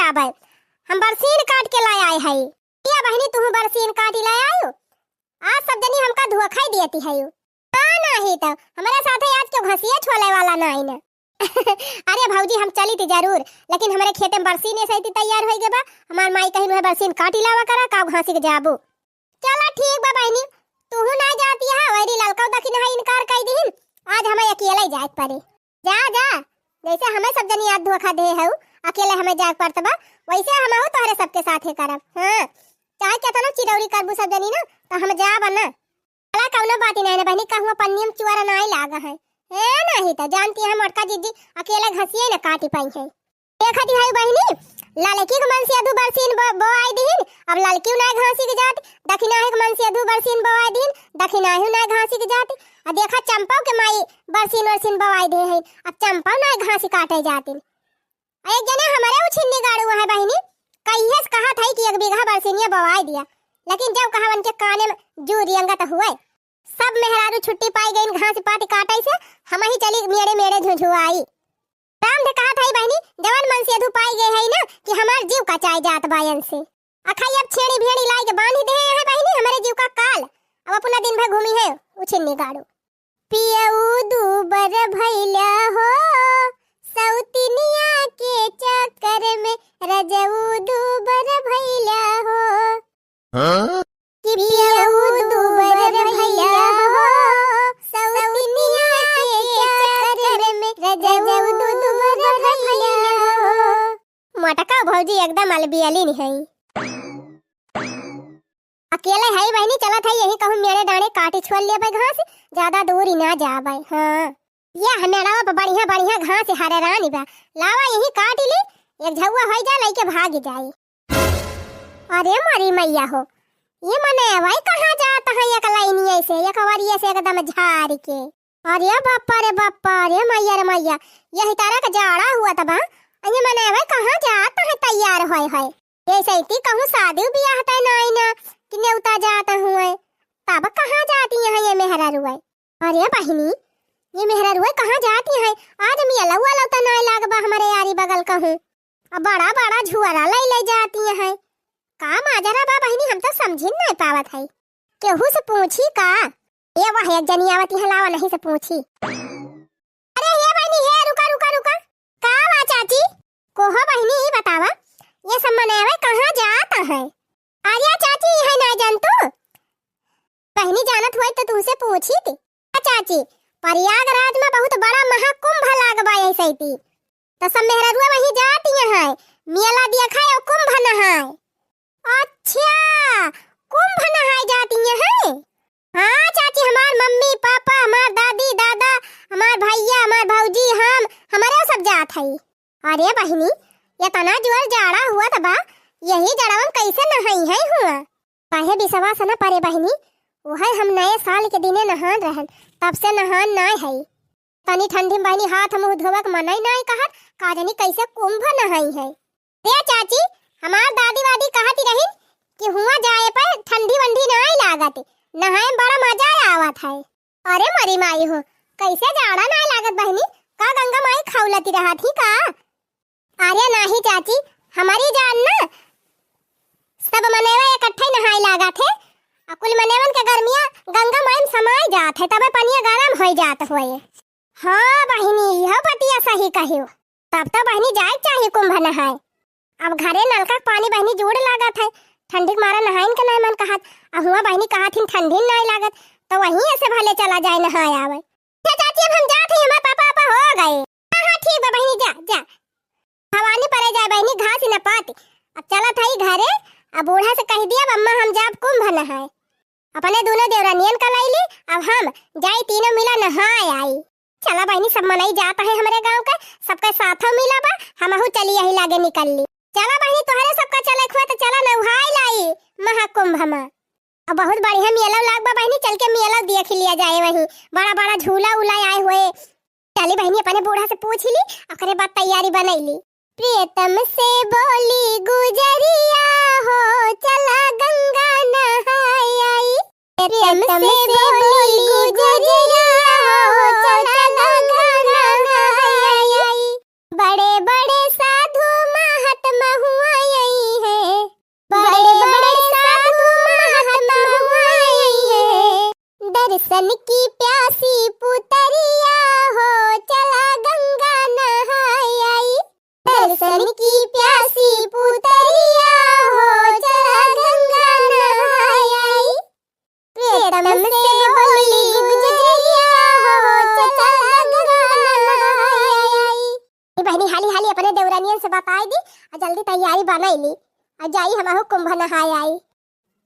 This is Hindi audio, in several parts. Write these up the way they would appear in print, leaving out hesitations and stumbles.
आवे। हम बरसीन काट के लाए आए हई। या बहनी तू बरसीन काट लाए आयो। आज सब जनी हमका धोखा देती है यू। नहीं तो हमारे साथ आज क्यों घसिया छोले वाला नहीं ना। अरे भौजी हम चली थी जरूर, लेकिन हमारे खेत में बरसीन ऐसे ही तैयार हो गए बा। हमार माई कहीं में बरसीन काटी लावा करा का घासी के जाबू। चला ठीक बा बहनी, तू ना जाती है वैरी ललका दखी नहीं इनकार कर दीन। आज हमें अकेले ही जाए पड़े। जा जा, जैसे हमें सब जनी याद धोखा दे है अकेले हमें जाए पड़ता बा, वैसे हम हो तोहरे सबके साथ ही करब। हां चाहे क्या तो चिरौरी करबू सब जनी ना, तो हम जा बना अला कौनो बात नहीं है बहनी। कहूं पन्नी में चुआरा नहीं लागा है नहीं तो जानती है मटका दीदी अकेले घसिए ना काटी पाई है। देखती है बहनी लड़की के मन से अधू बरसीन बो आई दीन। अब लड़की ना घासी के जाती, दखिना है के मन से अधू बरसीन बो आई दीन, दखिना है ना घासी के जाती। आ देखा चंपा के माई बरसीन बो आई दे है। अब चंपा ना घासी काटे जाती। एक जने हमारे उछिन्नी गाड़ू है बहनी, कहिए कहा था कि 1 बीघा बरसीनिया बवाई दिया, लेकिन जब कहा उनके काने में जूरी अंगत हुए सब मेहरारू छुट्टी पाई गई घास पाती काटाई से हम ही चली मेरे झुझुआई। राम ने कहा था बहनी जवान मन से अधू पाई गए है ना कि हमार जीव का चाय जात बायन से। अखाई अब छेड़ी भेड़ी लाई के बांध दे है बहनी हमारे जीव का काल। अब अपना दिन भर घूमी है उछिन्नी गाड़ू। पियऊ दूबर भइला हो सौतिनिया के चक्कर में रजऊ दूबर भइला हो। कि पियऊ दूबर भइला हो सौतिनिया के चक्कर में रजऊ दूबर भइला हो। मटका भौजी एकदम अलबियली नहीं है। अकेले है बहनी चलत है यही कहूं मेरे दाने काटी छोड़ ले भाई घास, ज्यादा दूर ही ना जा भाई। हां ये हमें बढ़िया बढ़िया घास हरे रानी बा लावा यही काट ली, एक झौवा हो जा लेके भाग जाई। अरे मारी मैया हो ये मने भाई कहां जाता है एक लाइन ऐसे एक वारी ऐसे एकदम झाड़ के। अरे बाप्पा रे मैया यही तारा का जाड़ा हुआ तबा। अरे मने भाई कहां जाता है तैयार होय होय जैसे ही कहूं शादी ब्याह है नहीं ना कि नेवता जाता हुए तब कहां जाती है ये मेहरारू। अरे बहिनी ये मेहरारू कहां जाती है। आज मिया लौआ लौता नहीं लागबा हमारे यारी बगल कहूं अब बड़ा झुआरा ले जाती है। का माजरा बा बहिनी हम तो समझ नहीं पावत है। केहू से पूछी का ये वह एक जनी आवती है लावा नहीं से पूछी। अरे ये बहिनी है रुका का वा चाची को हो बहिनी बतावा ये सब मनेवे कहां जाता है। अरे चाची है ना जान तू बहिनी जानत हुई तो तुमसे पूछी थी। चाची प्रयागराज में बहुत बड़ा महाकुंभ लागबा ऐसे थी तो सब मेहरारू वहीं जाती है मेला देखा है कुंभ नहाए। अच्छा कुंभ नहाए जाती है। हाँ चाची हमार मम्मी पापा हमार दादी दादा हमार भैया हमार भौजी हम हमारे सब जात है। अरे बहिनी ये तना जोर जाड़ा हुआ तबा यही जड़ावन कैसे नहाई है हुआ काहे विश्वास न परे बहिनी। वह हम नए साल के दिने नहान रहन तब से नहान नहीं है। तनी ठंडी में बहिनी हाथ मुंह धोवक मनई नहीं कहत का जानी कैसे कुंभ नहाई है। रे चाची हमार दादी वादी कहती रही कि हुआ जाए पर ठंडी वंडी नहीं लागत नहाए में बड़ा मजा आवत है। अरे मरी माई हो कैसे जाड़ा नहीं लागत बहिनी का गंगा माई खौलती रहा थी का। अरे नहीं चाची हमारी जान ना सब मनेवा इकट्ठे नहाई लागत है। अकुल मनेवन के गर्मिया गंगा माई में समाई जात है तबे पानी गरम हो जात होए। हां बहिनी यह बतिया सही कहियो तब तो बहिनी जाए चाहिए कुंभ नहाए। अब घरे नलका पानी बहिनी जोड़ लागत है ठंडी मारा नहाइन के नहीं मन कहत। अब हुआ बहिनी कहत हिन ठंडी नहीं लागत तो वहीं ऐसे भले चला जाए नहाए आवे। चाची अब हम जात हैं हमारे पापा हो गए। हां ठीक बा बहिनी जा हवानी परे जाए बहिनी घास न पाती। अब चला था घरे अब बूढ़ा से कह दिया अम्मा हम जाब कुंभ नहाए। अपने दोनों देवरानियन का लाई ली अब हम जाई तीनों मिला नहाए आई। चला बहनी सब मनाई जाता है हमारे गांव का सबका साथ मिला बा हमहू चली यही लागे निकल ली। चला बहनी तोहरे सबका चले खुआ तो चला नहाए लाई महाकुंभ में। अब बहुत बढ़िया मेला लागबा बहनी चल के मेला देख लिया जाए वहीं बड़ा झूला उला आए हुए। चली बहनी अपने बूढ़ा से पूछ ली ओकरे बाद तैयारी बनैली। प्रियतम से बोली गुजरिया हो चला गंगा नहाए आई। प्रियतम से बोली गुजरिया हो चला गंगा नहाए आई। बड़े बड़े साधु महात्मा हुआ की प्यासी पुतरिया हो चला गंगा नहाई आई। दर्शन की प्यासी पुतरिया हो चला गंगा नहाई आई। प्रियतम से बोली गुजरिया हो चला गंगा नहाई आई। बहनी हाली हाली अपने देवरानियन से बताई दी और जल्दी तैयारी बनाई ली और जाई हमहु कुंभ नहाई आई।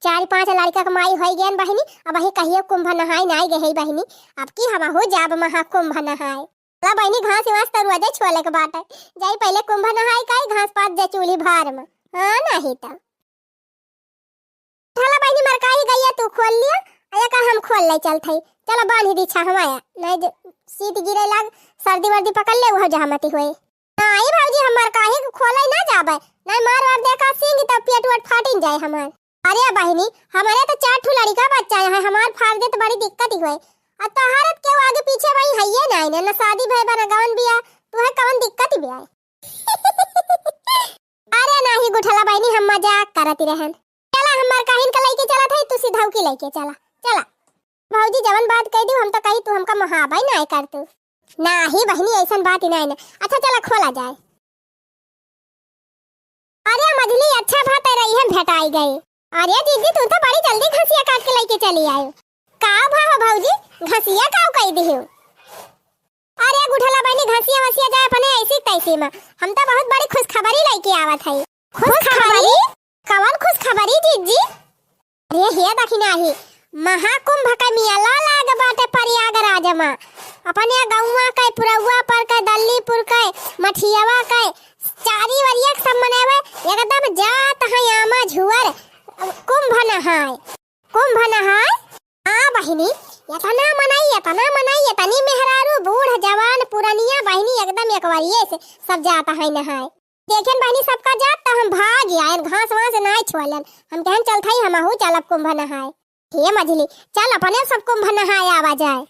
4-5 लड़का कमाई हो गए बहनी। अब वही कहिए कुंभ नहाई नहीं गई बहनी। अब की हमहु जाब महाकुंभ नहाए। ला बहनी घास वास तरुआ दे छोले के बाटे जाई पहले कुंभ नहाई काई घास पात दे चूल्ही भार में। हां नहीं तो चला बहनी मरकाई गई तू खोल लिया आया का हम खोल ले चल थई। चलो बांध दी छा हमाया नहीं सीट गिरे लाग सर्दी वर्दी पकड़ ले वो जहामती होए। नहीं भौजी हमर काहे खोले ना जाबे नहीं मार वार देखा सिंग त पेट वट फाटिन जाए हमार। अरे बहनी हमारे तो 4 ठो लड़का बच्चा है हमार फाड़ दे तो बड़ी दिक्कत ही होए। और तोहरत के आगे पीछे भाई हइये नहीं ना शादी भई बना गावन बिया तू है कवन दिक्कत ही बिया। अरे नहीं गुठला बहनी हम मजाक करती रहन। चला हमार काहिन का लेके चला था तू सीधा की लेके चला चला। भौजी जवन बात कह दी हम तो कही तू हमका महाबाई नहीं कर तू नहीं बहनी ऐसा बात ही नहीं। अच्छा चला खोला जाए। अरे मझली अच्छा बात है रही है भेटाई गई। अरे दीदी तू तो बड़ी जल्दी घसिया काट के लेके चली आयो। का भाव भौजी घसिया काव कह दी हो। अरे गुठला बहनी घसिया वसिया जाए अपने ऐसी तैसी में हम तो बहुत बड़ी खुशखबरी लेके आवत है। खुशखबरी कवन खुशखबरी जीजी। अरे हे देखी नाही महाकुंभ का मेला लाग बाटे प्रयागराज में अपने गौवा के पुरवा पर के दल्लीपुर के मठियावा के चारी वरिया सब मनावे एकदम जात है आमा झुवर कुंभ नहाय। हाँ बहनी इतना मनाई तनी मेहरारू बूढ़ जवान पुरानिया बहनी एकदम एकवारिये से सब जाता है नहाए। देखें बहनी सबका जात तो हम भाग आए घास वास नहीं छोड़न हम कहन चल थई हमहु चलब कुंभ नहाए। हे मझली चल अपने सब कुंभ नहाए आवा जाए।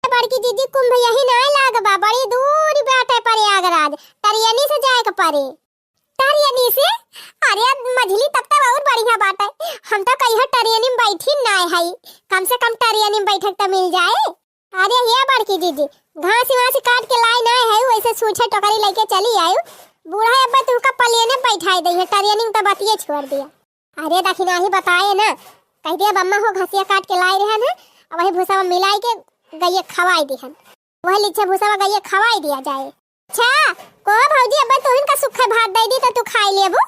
बड़की दीदी कुंभ यही नहीं लागबा बड़ी दूर बाटे प्रयागराज टरियनी से जाए के पड़े। टरियनी से अरे मझली तब तक और बढ़िया बात है हम तो कहीं टरियनी में बैठी नहीं है कम से कम टरियनी में बैठक तो मिल जाए। अरे ये बड़की दीदी घास वास काट के लाई नहीं है वैसे सूछे टोकरी लेके चली आयु बूढ़ा अब्बा तुमका पलियने बैठाई दी है टरियनी में तो बतिये छोड़ दिया। अरे दखिना ही बताए ना कह दिया बम्मा हो घसिया काट के लाई रहे हैं और वही भूसा में मिलाई के गइये खवाई दी हम वही लीचे भूसा में गइये खवाई दिया जाए। अच्छा को भौजी अब्बा तो इनका सुखे भात दे दी तो तू खाई लेबू।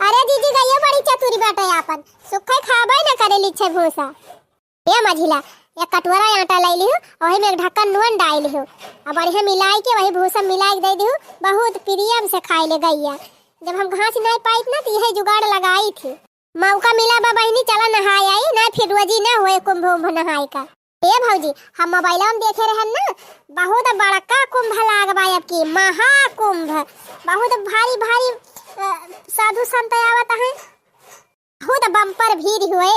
अरे दीदी गइये बड़ी चतुरी बाटे आपन सुखे खाबे न करे लीचे भूसा। ये मझिला एक कटोरा आटा ले लिहु वही में एक ढक्कन नून डाल लिहु और बढ़िया मिलाई के वही भूसा मिलाई दे दिहु बहुत प्रियम से खाई ले गइया। जब हम घास नहीं पाइत ना तो यही जुगाड़ लगाई थी मौका मिला बा बहनी चला नहाई आई ना फिर रोजी ना होए कुंभ उंभ नहाई का। ए भौजी हम मोबाइल में देखे रहन ना बहुत बड़का कुंभ लागबा अब की महाकुंभ बहुत भारी भारी साधु संत आवत है बहुत बम्पर भीड़ हुए।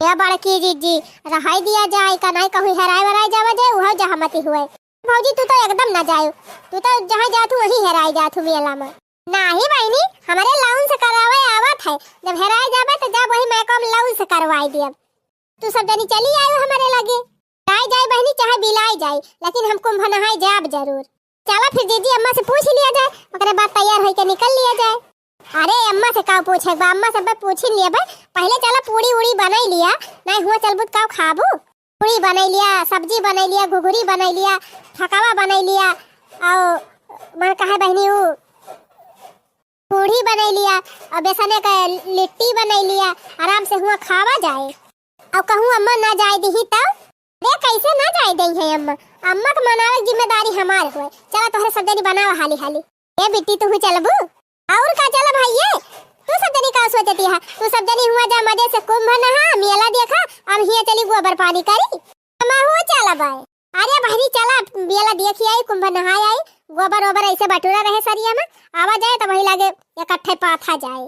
ये बड़की जीजी रहाई दिया जाए का नहीं कहू हेराय वराय जावा जाए वह जहामती हुए। भौजी तू तो एकदम ना जायो तू तो जहाँ जातू वहीं हेराय जातू मेला में। नहीं बहनी हमारे लाउन से करवाए आवत है जब हेराय जाबे तो जब वही मैं कम लाउन से करवाई दियब। तू सब जनी चली आयो हमारे लगे जाए जाए बहनी चाहे बिलाई जाए लेकिन हम कुंभ नहाए जाब जरूर। चला फिर जीजी अम्मा से पूछ लिया जाए ओकरे बाद तैयार होके निकल लिया जाए। अरे अम्मा से का पूछे अम्मा सब पूछ लिया भाई पहले चला पूरी उड़ी बनाई लिया नहीं हुआ चलबुत का खाबू पूरी बनाई लिया सब्जी बनाई लिया घुघुरी बनाई लिया ठकावा बनाई लिया और मन कहा बहनी वो पूरी बनाई लिया और बेसने का लिट्टी बनाई लिया आराम से हुआ खावा जाए। और कहूँ अम्मा ना जाए दी तब अरे कैसे ना जाए दी है अम्मा अम्मा को मनावे की जिम्मेदारी हमारे हुए। चला तोहरे सब जनी बनावा हाली हाली। ए बिट्टी तू चलबू और का चला भैया तू सब जनी का सोचती है तू सब जनी हुआ जा मजे से कुंभ नहा मेला देखा अब हिया चली गोबर पानी करी अम्मा हो चला भाई। अरे बहनी चला मेला देखी आई कुंभ नहाई आई गोबर ओबर ऐसे बटूरा रहे सरिया में आवा जाए तो वही लगे इकट्ठे पाथा जाए।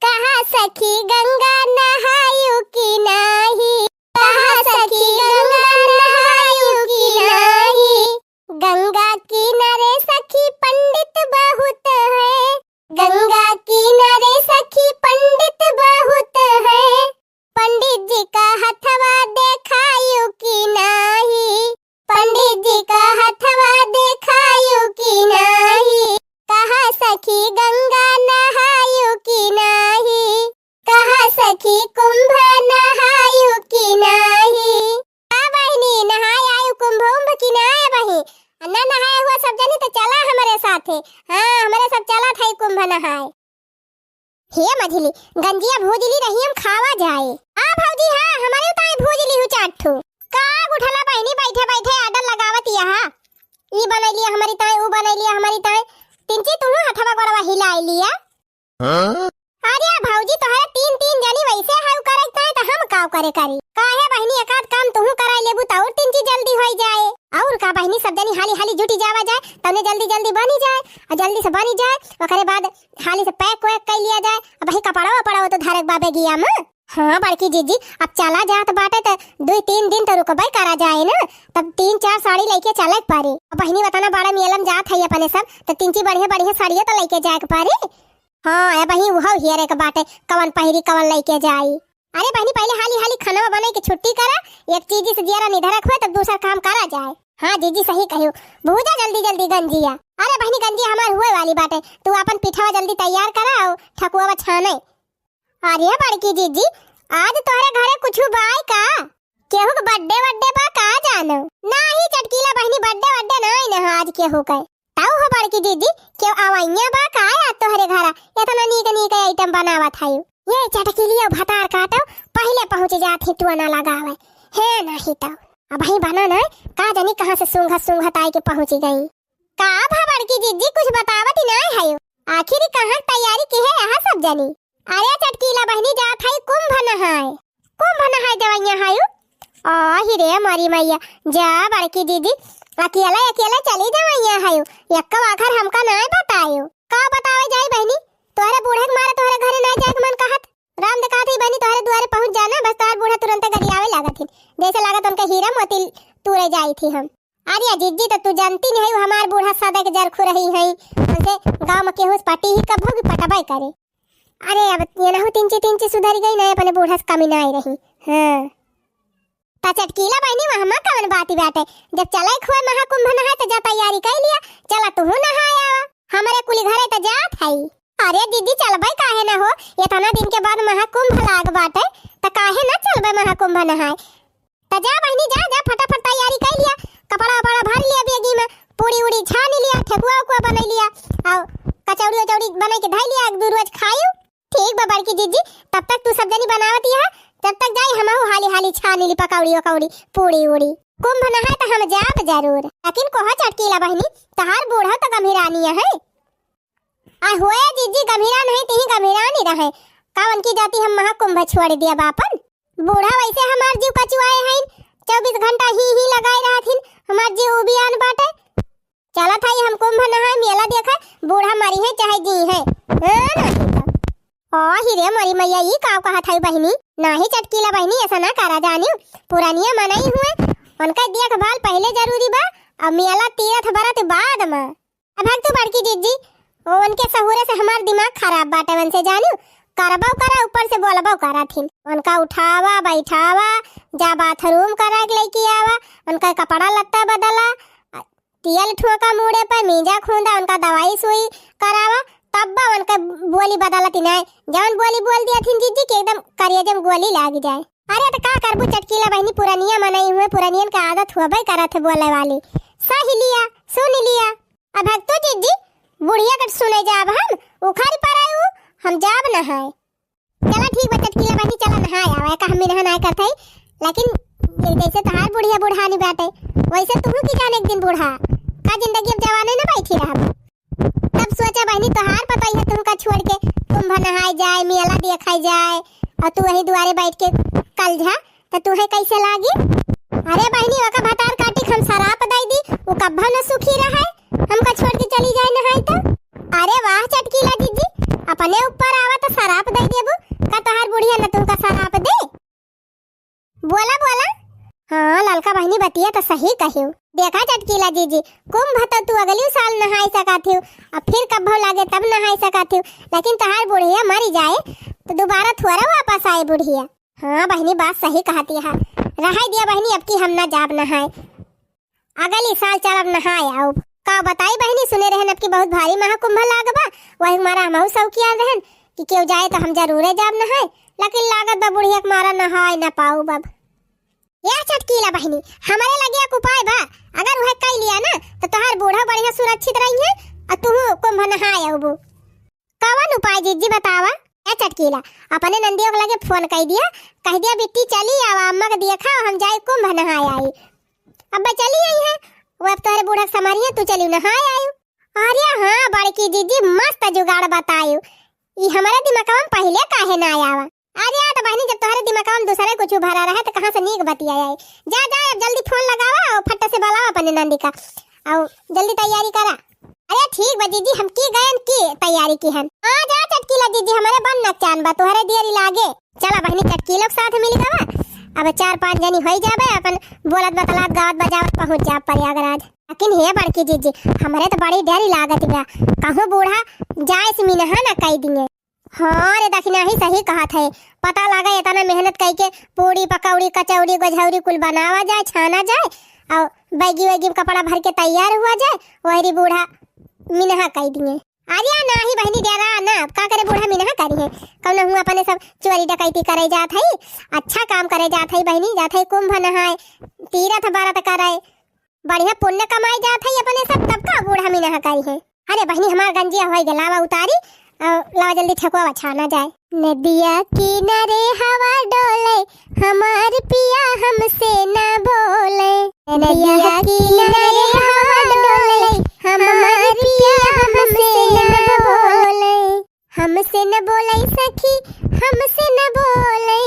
कहा सखी गंगा नहायु की नाही कहा सखी गंगा नहायु की नाही गंगा किनारे सखी पंडित बहुत है गंगा किनारे सखी पंडित बहुत है पंडित जी का हथवा देखायु की नाही थे। हाँ हमारे सब चला था कुंभ नहाए। हे मझली गंजिया भूजली रही हम खावा जाए। हाँ भौजी हाँ हमारे उताई भूजली हूँ चाटू। का उठला बहनी बैठे बैठे आडर लगावत यहाँ। ई बनाई लिया हमारी ताई, ऊ बनाई लिया हमारी ताई। तिनची तू हथवा गोड़वा हिलाई लिया। अरे भौजी तोहरा तीन तीन जनी वैसे हाउ करत है त हम काव करे करी। काहे बहनी एकाद काम तू कराई लेबू त और तीन चीज जल्दी होई जाए। और का बहनी सब जनी हाली हाली जुटी जावा जाए तने जल्दी जल्दी बनी जाए और जल्दी से बनी जाए ओकरे बाद हाली से पैक वैक कर लिया जाए। अब भाई कपड़ा पड़ा तो धारक बाबे गिया में। हाँ बड़की जीजी अब चला जात बाटे त 2-3 दिन तो रुकबई करा जाए ना, तब 3-4 साड़ी लेके चले के पारी। अब बहनी बताना बड़ा मेलम जात है अपने सब तो 3 बढ़िया बढ़िया साड़ियां तो लेके जाए के पारी। हाँ ए बहनी वो हियरे के बाटे कवन पहिरी कवन लेके जाई। अरे बहनी पहले हाली हाली खाना बनाई के छुट्टी करा, एक चीज से जियारा निधरक हुए तब दूसरा काम करा जाए। हाँ जीजी सही कहियो भूजा जल्दी जल्दी गंजिया। अरे बहनी गंजिया हमार हुए वाली बाटे, तू अपन पिठवा जल्दी तैयार करा और ठकुआ छाने। अरे बड़की जीजी आज तोहरे घरे कुछ बाय का? केहू के बर्थडे वड्डे बा का जानो? नाही चटकीला बहनी बर्थडे वड्डे नहीं ना आज केहू के। ताऊ हो बड़की दीदी क्यों आवाइया बा का आज तोहरे घरा इतना नीक नीक आइटम बनावत है। ये चटकीलिया भतार काटो पहले पहुंच जाती तू ना लगावे है नहीं तो अब भाई बना ना का जानी कहां से सूंघत आई के पहुंच गई। का भा बड़की दीदी कुछ बतावत ही नहीं है, आखिर कहां तैयारी की है यहां सब जानी। अरे चटकीला बहनी जात है कुंभ नहाए जवैया हायो। आ ही रे मारी मैया जा बड़की दीदी अकेला अकेला चली जवैया हायो, यक्का आखर हमका नहीं बतायो। का बतावे जाई बहनी तोहरे बूढ़े के मारे तोहरे घरे नहीं जाए के मन कहत। राम देखा थी बहनी तोहरे द्वारे पहुंच जाना बस तोहर बूढ़ा तुरंत गरियावे लागत थी जैसे लागत उनका हीरा मोती तूरे जाई थी हम। अरे जीजी तो तू जानती नहीं है हमार बूढ़ा सदा के जरखू रही है उनसे गांव में केहू पार्टी ही कब होगी पटाबाई करे। अरे अब ये ना हो तिंची सुधर गई ना अपने बूढ़ा से कमी नहीं रही। हाँ ता चटकीला बहनी वहां कवन बाती बाटे जब चले खुए महाकुंभ नहाए तो जा तैयारी कर लिया चला तू नहाया हमारे कुली घरे तो जात है। अरे दीदी चलबई काहे ना हो इतना दिन के बाद महाकुंभ लाग बाटे तो काहे ना चलबे महाकुंभ नहाए। तो जा बहनी जा जा फटाफट तैयारी कर लिया, कपड़ा वपड़ा भर लिया बेगी में, पूरी उड़ी छान लिया, ठेकुआ उकुआ बना लिया और कचौड़ी उचौड़ी बना के धाई लिया, एक दो रोज खायो। ठीक बा बड़की जीजी तब तक तू सब जनी बनावती है तब तक जाई हमहु हाली हाली छान ली पकौड़ी वकौड़ी पूरी उड़ी। कुंभ नहाए तो हम जाब जरूर, लेकिन कोहा चटकीला बहनी तहार बूढ़ा तो गंभीरानिया है। आ होए जीजी गंभीरा नहीं ती गंभीरानी रहे कावन की जाती हम महाकुंभ छोड़ दिया बापन। बूढ़ा वैसे हमार जीव कचुआए हैं 24 घंटा ही लगाए रहथिन हमार जीव उबियान बाटे। चला था हम कुंभ नहाए मेला देखा बूढ़ा मरी है चाहे जी है नहीं तो ही रे मरी मैया ये काव कहा था बहनी नाही चटकीला बहनी ऐसा ना करा जानियो पुरानिया मनाई हुए उनका देखभाल पहले जरूरी बा अब मेला तीरथ बरत बाद में। अब तू बड़की जीजी उनके सहुरे से हमार दिमाग खराब बाटे वन से जानियो करबाऊ करा ऊपर से बोलबाऊ करा थी उनका उठावा बैठावा जा बाथरूम करा के लेके आवा उनका कपड़ा लत्ता बदला तियल ठोका मुड़े पर मीजा खूंदा उनका दवाई सुई करावा तब उनका बोली बदलती नहीं जवन बोली बोल दिया थी जीजी के एकदम करियजम गोली लाग जाए। अरे तो का करबू चटकीला बहनी पुरानिया मनाई हुए पुरानियन का आदत हुआ भाई करा थे बोले वाली सही लिया सुन लिया। अब तो जीजी बुढ़िया कट सुने जाब हम उखारी पर आए हम जाब नहाए। चला ठीक बा चटकीला बहनी चला नहाए आवे का हम नहा नहीं करते लेकिन जैसे तहार बुढ़िया बुढ़ानी बाटे वैसे तू की जाने एक दिन बूढ़ा का जिंदगी अब जवाने न बैठी रहा। तब सोचा बहनी तोहार पता ही है तुमका छोड़ के कुंभ नहाए जाए मेला देखाई जाए और तू वही दुआरे बैठ के कल जा तो तू है कैसे लागी। अरे बहनी वका भतार काटी हम शराब दई दी वो कब्बा न सुखी रहा हमका छोड़ के चली जाए नहाए तो। अरे वाह चटकीला दीदी अपने ऊपर आवा तो शराब दई देबू का तोहार बुढ़िया न तुमका शराब दे बोला बोला। हाँ ललका बहनी बतिया तो सही कहियो देखा चटकीला जीजी कुंभ तो तू अगली साल नहाई सकत हो अब फिर कब्बो लागे तब नहाई सकत हो लेकिन तहार बुढ़िया मरी जाए तो दोबारा थोड़ा वापस आए बुढ़िया। हाँ बहनी बात सही कहती है रहाई दिया बहनी अब की हम ना जाब नहाए अगली साल चलब नहाए आओ का बताई बहनी सुने रहन अब की बहुत भारी महाकुंभ लागबा वही हमारा हमहु सौकिया रहन कि क्यों जाए तो हम जरूर जाब नहाए लेकिन लागत बा बुढ़िया के मारा नहाए न पाऊ बब। या चटकीला बहनी हमारे लगे एक उपाय बा अगर वह कर लिया ना तो तोहार बूढ़ा बढ़िया सुरक्षित रही है और तू बतावा ए चटकीला अपने नंदियों के लगे फोन कर दिया, कह दिया बिट्टी चली आवा अम्मा के देखा हम जाए कुंभ नहाए आई। अब चली आई है वो, अब तोहरे बूढ़ा समारिए तू चली नहाए आई। अरे हाँ बड़की दीदी मस्त जुगाड़ बतायू, ई हमारे दिमाग में पहले काहे ना आया। अरे यार तो बहनी जब तुम्हारे दिमाग में दूसरे कुछ भरा रहा है तो कहां से नीक बतिया आए। जा जा अब जल्दी फोन लगावा और फट्टा से बुलावा अपने नंदी का और जल्दी तैयारी करा। अरे ठीक बा दीदी हम की गयन की तैयारी की हम। हां जा चटकीला दीदी हमारे बन नचान बा तोहरे देरी लागे। चला बहनी चटकीला के साथ मिल गवा, अब 4-5 जनी होई जाबे अपन बोलत बतलात गावत बजावत पहुंच जा प्रयागराज। लेकिन हे बड़की दीदी हमारे तो बड़ी डर लागत बा, कहूं बूढ़ा जाए से मिनहा ना कई दिए। हाँ रे दखिना ही सही कहा थे, पता लगा इतना मेहनत करके पूरी पकौड़ी कचौड़ी गझौरी कुल बनावा जाए छाना जाए और बैगी वैगी में कपड़ा भर के तैयार हुआ जाए, वही बूढ़ा मिनहा कह दिए। अरे ना ही बहनी डेरा ना का करे बूढ़ा मिनहा करी है, कौन हूँ अपने सब चोरी डकैती करे जात है, अच्छा काम करे जात है बहनी, जात है कुंभ नहाए तीरथ व्रत करे बढ़िया पुण्य कमाई जात है अपने सब, तब का बूढ़ा मिनहा करी है। अरे बहनी हमार गंजिया हो गलावा उतारी लावा जल्दी ठकुआ छाना जाए। नदिया किनारे हवा डोले हमार पिया हमसे न बोले, नदिया किनारे हवा डोले हमार पिया हमसे न बोले, हमसे न बोले सखी हमसे न बोले,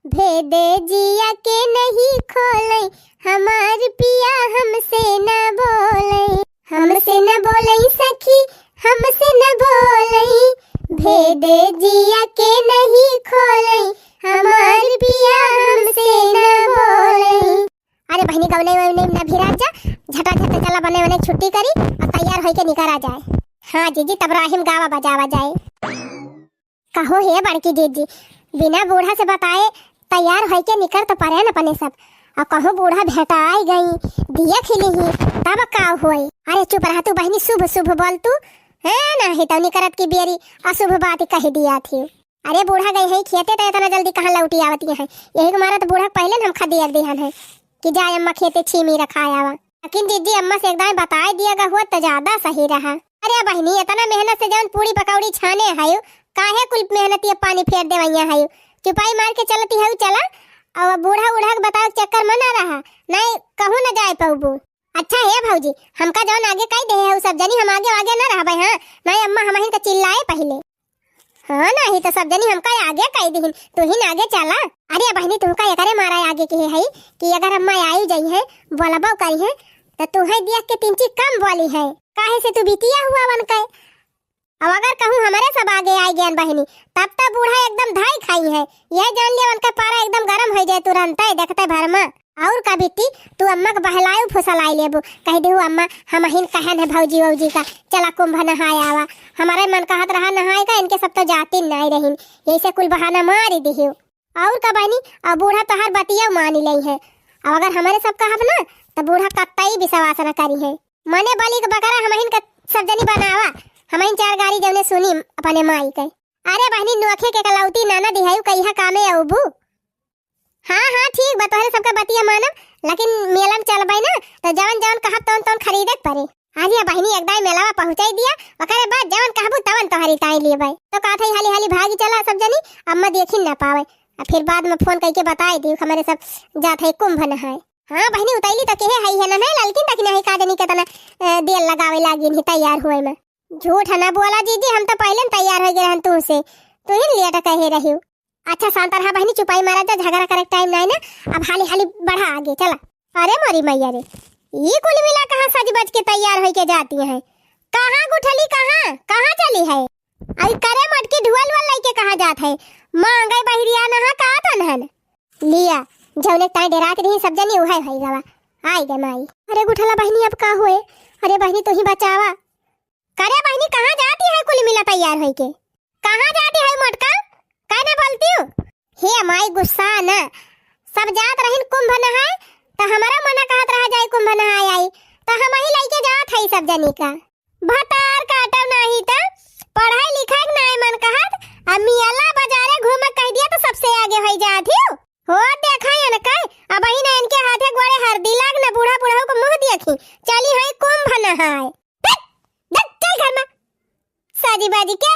भेदे जिया के नहीं खोले हमार पिया हमसे न बोले, हमसे न बोले सखी हमसे न बोले, भेदे जिया के नहीं खोले हमार पिया हमसे न बोले। अरे बहनी गवने वने न भिरा जा, झटा झटा चला बने बने छुट्टी करी और तैयार होके निकला जाए। हाँ जीजी तब राहिम गावा बजावा जाए। कहो हे बड़की दीदी बिना बूढ़ा से बताए तैयार होके निकल तो पड़े न अपने सब, और कहो बूढ़ा भेटाई गई दिया खिली ही तब का होई। अरे चुप रहा तू बहनी, शुभ शुभ बोल तू है ना ही तवनी करत की बेरी अशुभ बात कह दिया थी। अरे बूढ़ा गई है खेते तो इतना जल्दी कहाँ लौटी आवती है, यही को मारा तो बूढ़ा पहले हम खदियर दिहन है कि जाए अम्मा खेते छीमी रखाया वा, लेकिन दीदी अम्मा से एकदम बता दिया हुआ तो ज्यादा सही रहा। अरे बहनी इतना मेहनत से जौन पूरी पकौड़ी छाने है काहे कुल मेहनती पानी फेर देवैया है, चुपाई मार के चलती है चला और बूढ़ा उढ़ा के बताओ चक्कर में ना रहा नहीं कहूँ न जाए पबू। अच्छा है भौजी हमका जौन आगे कह दे है सब जनी हम आगे आगे ना रहबे। हाँ नहीं अम्मा हम का चिल्लाए पहले, हाँ नहीं तो सब जनी हमका आगे कह दीहिन तू ही आगे चला। अरे बहनी तुमका एकरे मारा आगे के है कि अगर अम्मा आई जाई है बोलबो करी है तो तू है दिया के 3 चीज कम बोली है, काहे से तू बिटिया हुआ बन के। अब अगर कहूँ हमारे सब आगे आई गया बहनी तब तक बूढ़ा एकदम धाई खाई है, यह जान लिया उनका पारा एकदम गर्म हो जाए तुरंत देखते भर में। और का बिट्टी तू अम्मा के बहलायू फुसलाई लेबू कह देहू अम्मा हम हिन कहन है भौजी वौजी का चला कुंभ नहाए आवा, हमारे मन कहत रहा नहाएगा इनके सब तो जाती नहीं रही, यही से कुल बहाना मारी दिहू। और का बहनी अब बूढ़ा तो हर बतिया मानी ली है, अब अगर हमारे सब कहब ना तो बूढ़ा कत्तई विश्वास न करी है। मने बली के बकरा हम हिन का सब जनी बनावा, हम हिन 4 गाड़ी जौने सुनी अपने माई के। अरे बहनी नोखे के कलौती नाना दिहायू कहिया कामे अबू। हाँ हाँ ठीक बतोहरे सबका बतिया मानब, लेकिन मेला में चलबे ना तो जवन जवन कहब तवन तवन खरीदे पड़े। आज ये बहनी एकदम मेलावा पहुंचाई दिया, ओकरे बाद जवन कहबू तवन तोहरी ताई लेबै तो का थई हाली हाली भागी चला सब जनी अम्मा देखिन ना पावे, फिर बाद में फोन करके बताई दी हमारे सब जात है कुंभ नहाए। हाँ बहनी उतैली तो केहे हई है ना नहीं ललकिन तक नहीं का जनी केतना देर लगावे लागिन ही तैयार होए में। झूठ ना बोला दीदी हम तो पहले तैयार हो गए तू से, तू ही लेट कहे रही। अच्छा शांत रहा बहनी चुपाई मारा जा, झगड़ा करे टाइम नहीं ना, अब हाली हाली बढ़ा आगे चला। अरे मोरी मैया रे ये कुल मिला कहाँ सज बज के तैयार होके जाती है, कहाँ गुठली कहाँ कहाँ चली है, अभी करे मटकी ढुअल वाल लेके कहाँ जात है, मांगे बहिरिया नहा का तनहन लिया जौने ताई डरात रही सब जनी उहे भई गवा आई गे माई। अरे गुठला बहनी अब का हुए, अरे बहनी तू ही बचावा। करे बहनी कहाँ जाती है कुल मिला तैयार होके, कहाँ जाती है मटका कहने बोलती हूँ। हे माई गुस्सा न सब जात रहिन कुंभ नहाए तो हमारा मना कहत रहा जाए कुंभ नहाए आई तो हम ही लेके जात है सब जनी का भतार काटब नहीं तो पढ़ाई लिखाई नहीं मन कहत, अब मियाला बाजारे घूमे कह दिया तो सबसे आगे हो जात हो देखा है न कई अब ही न इनके हाथे गोड़े हरदी लाग न बूढ़ा बूढ़ा को मुंह देखी चली है कुंभ नहाए। चल घर में साजी बाजी के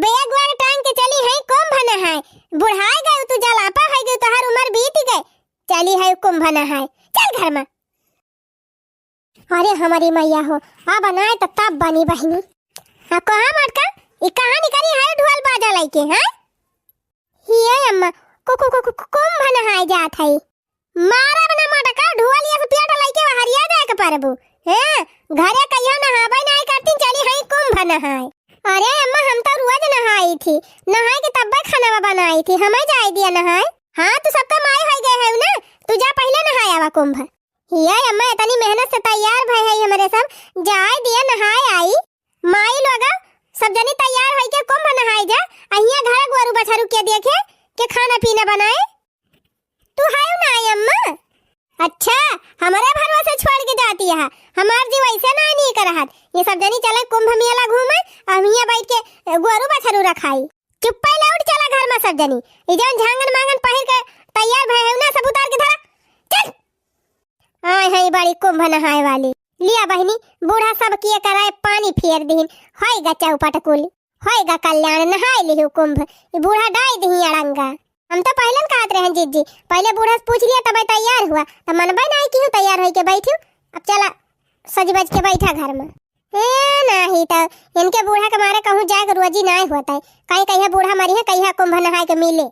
बैग वैग टांग के चली है कुंभ नहाय। बुढ़ाई गए तू जलापा है गई तो हर उम्र बीत गए चली है कुंभ नहाय। चल घर में। अरे हमारी मैया हो आ बनाए तब बनी बहनी। हाँ कहाँ मटका ये कहाँ निकली है ढोल बाजा लेके हैं। ये अम्मा कुंभ नहाय जात है। मारा बना मटका ढोल ये पेट लेके हरिया जाए के परबू हैं। घरे कहियो नहाबे नहीं करती चली है कुंभ नहाय। अरे अम्मा हम तो रोज नहाई थी नहाए के तब खाना बनाई थी हमें जाए दिया नहाए। हाँ तू सबका माई हो गए है ना तू जा पहले नहाया वा कुंभ। ये अम्मा इतनी मेहनत से तैयार भई है हमारे सब जाए दिया नहाए आई। माई लोग सब जनी तैयार है के कुंभ नहाए जा अहिया घर गोरु बछरू के देखे के खाना पीना बनाए। तू है ना आई अम्मा। अच्छा हमारे भरोसे छोड़ के जाती है हमार जी वैसे नहीं करहत। ये सब जनी चले कुंभ मेला घूमे हम यहाँ बैठ के गोरु बछरू रखाई। चुप्पा लौट चला घर में सब जनी इजन झांगन मांगन पहिर के तैयार भय है ना सब उतार के धरा। चल आय है बड़ी कुंभ नहाए वाली। लिया बहनी बूढ़ा सब किए कराए पानी फेर दीन होएगा चौपट कुल होएगा कल्याण नहाए लिहु कुंभ। ये बूढ़ा डाई दही अड़ंगा। हम तो पहले कहते रहे जीजी पहले बूढ़ा से पूछ लिया तब तैयार हुआ तब मनबे नहीं क्यों तैयार होके बैठू। अब चला सज बज के बैठा घर में। नहीं तो इनके बूढ़ा के मारे कहूँ जाकर रोजी नहीं होता है कहीं कहीं बूढ़ा मरी है कहीं कुंभ नहाए के मिले।